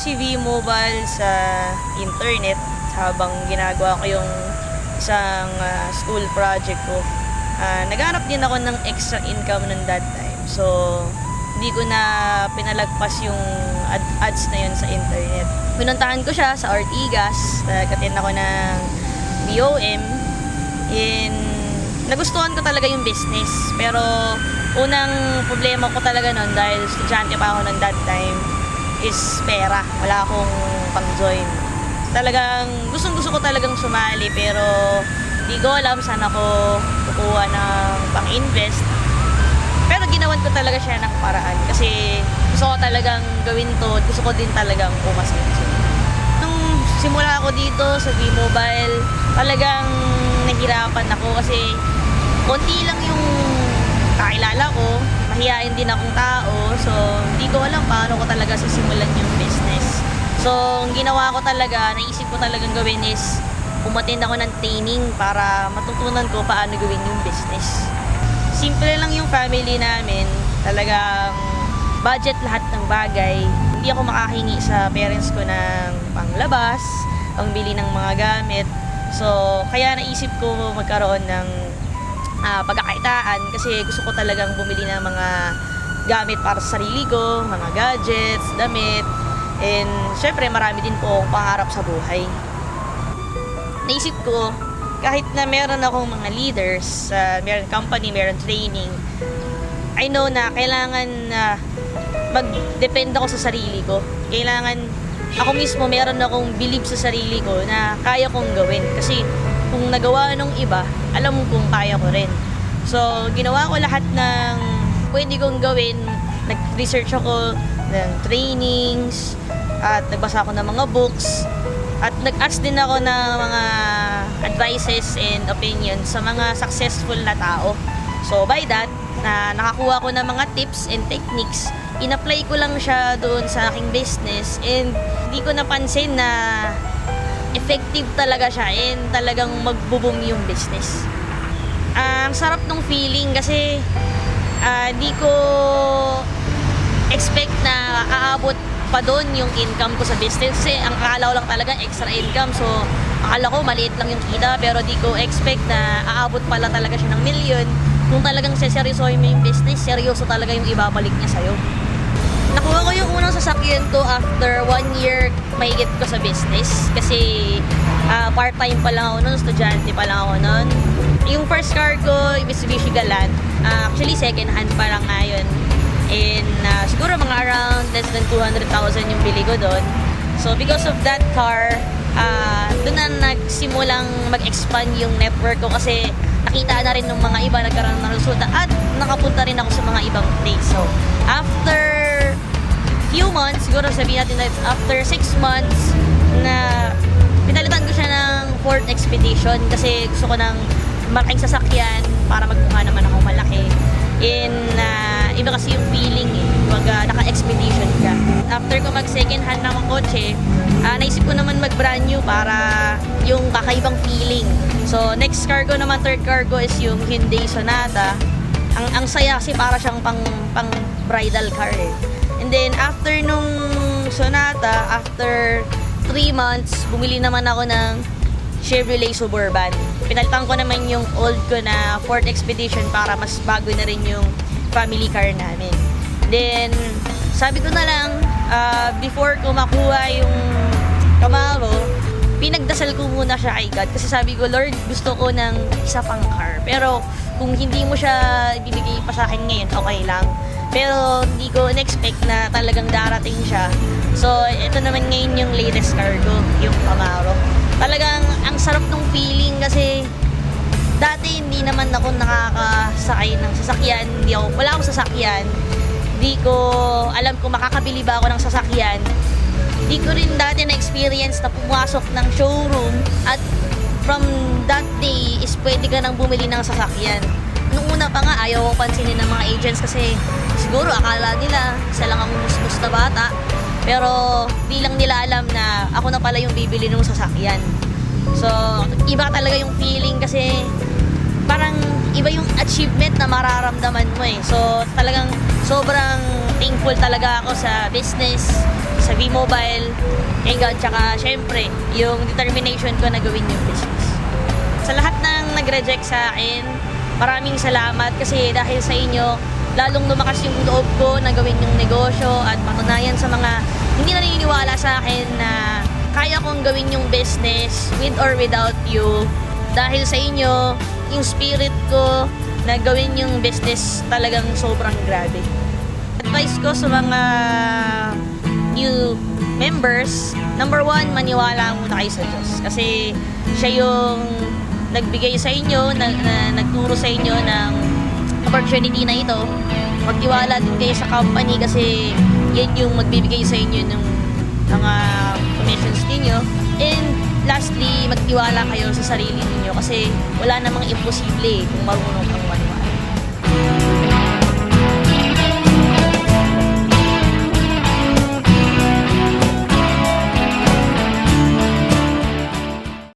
si V-Mobile sa internet habang ginagawa ko yung isang school project ko. Naghanap din ako ng extra income ng that time. So, hindi ko na pinalagpas yung ads na yun sa internet. Pinuntahan ko siya sa Ortigas. Nag-attend ako ng BOM. Nagustuhan ko talaga yung business. Pero, unang problema ko talaga nun dahil estudyante pa ako nun that time is pera. Wala akong pang-join. Talagang, gustong-gusto ko talagang sumali pero di ko alam saan ako kukuha ng pang-invest. Pero ginawan ko talaga siya ng paraan kasi gusto ko talagang gawin to. Gusto ko din talagang pumasok. Nung simula ako dito sa V-Mobile, talagang nahirapan ako kasi konti lang yung kakilala ko. Mahihain din akong tao. So, hindi ko alam paano ko talaga sisimulan yung business. So, ang ginawa ko talaga, naisip ko talagang gawin is umattend ako ng training para matutunan ko paano gawin yung business. Simple lang yung family namin. Talagang budget lahat ng bagay. Hindi ako makahingi sa parents ko ng panglabas, pangbili ng mga gamit. So, kaya naisip ko magkaroon ng pagkakaitaan kasi gusto ko talagang bumili ng mga gamit para sa sarili ko, mga gadgets, damit, and syempre marami din po akong pangarap sa buhay. Naisip ko, kahit na meron akong mga leaders, meron company, meron training, I know na kailangan mag-depend ako sa sarili ko. Kailangan ako mismo meron akong believe sa sarili ko na kaya kong gawin. Kasi kung nagawa nung iba, alam kong kaya ko rin. So, ginawa ko lahat ng pwede kong gawin. Nag-research ako ng trainings, at nagbasa ako ng mga books, at nag-ask din ako ng mga advices and opinions sa mga successful na tao. So, by that, nakakuha ko ng mga tips and techniques. In-apply ko lang siya doon sa aking business and hindi ko napansin na effective talaga siya and talagang magbo-boom yung business. Ang sarap ng feeling kasi di ko expect na aabot pa doon yung income ko sa business kasi ang akala ko lang talaga extra income. So akala ko maliit lang yung kita pero di ko expect na aabot pala talaga siya ng milyon. Kung talagang seryosohin mo yung business, seryoso talaga yung ibabalik niya sa'yo. Nakuha ko yung unang sasakyan ko after 1 year mahigit ko sa business kasi part-time pa lang ako nun, estudyante pa lang ako nun. Yung first car ko, Mitsubishi Galant, actually second hand pa lang ngayon. And siguro mga around less than 200,000 yung bili ko doon. So because of that car, doon na nagsimulang mag-expand yung network ko kasi nakita na rin ng mga iba, nagkaroon ng resulta at nakapunta rin ako sa mga ibang place. So after few months, siguro sabihin natin na after 6 months na pinalitan ko siya ng Ford Expedition kasi gusto ko ng malaking sasakyan para magmukha naman ako malaki. Iba kasi yung feeling pag naka-expedition ka. After ko mag-second hand ng kotse, naisip ko naman mag-brand new para yung kakaibang feeling. So next car ko naman, third car ko is yung Hyundai Sonata. Ang saya kasi para siyang pang bridal car eh. And then after nung Sonata, after 3 months, bumili naman ako ng Chevrolet Suburban. Pinalitan ko naman yung old ko na Ford Expedition para mas bago na rin yung family car namin. Then, sabi ko na lang, before ko makuha yung Camaro, pinagdasal ko muna siya kay God. Kasi sabi ko, Lord, gusto ko ng isa pang car. Pero kung hindi mo siya ibibigay pa sa akin ngayon, okay lang. Pero hindi ko in-expect na talagang darating siya. So, ito naman ngayon yung latest car ko, yung Camaro. Talagang ang sarap ng feeling kasi dati hindi naman ako nakakasakay ng sasakyan. Wala akong sasakyan. Hindi ko alam kung makakabili ba ako ng sasakyan. Hindi ko rin dati na-experience na pumasok ng showroom at from that day is pwede ka nang bumili ng sasakyan. Nung una pa nga ayaw ko pansinin ng mga agents kasi siguro akala nila isa lang ang musmus na bata. Pero di lang nila alam na ako na pala yung bibili ng sasakyan. So, iba talaga yung feeling kasi parang iba yung achievement na mararamdaman mo eh. So, talagang sobrang thankful talaga ako sa business, sa V-Mobile, kay God, tsaka syempre, yung determination ko na gawin yung business. Sa lahat ng nag-reject sa akin, maraming salamat kasi dahil sa inyo, lalong lumakas yung loob ko na gawin yung negosyo at patunayan sa mga hindi naniniwala sa akin na kaya kong gawin yung business with or without you. Dahil sa inyo, yung spirit ko na gawin yung business talagang sobrang grabe. Advice ko sa mga new members, number one, maniwala muna kayo sa Diyos. Kasi siya yung nagbigay sa inyo, nagturo sa inyo ng opportunity na ito. Magtiwala din kayo sa company kasi yan yung magbibigay sa inyo ng mga commissions ninyo. And lastly, magtiwala kayo sa sarili ninyo kasi wala namang imposible kung marunong kang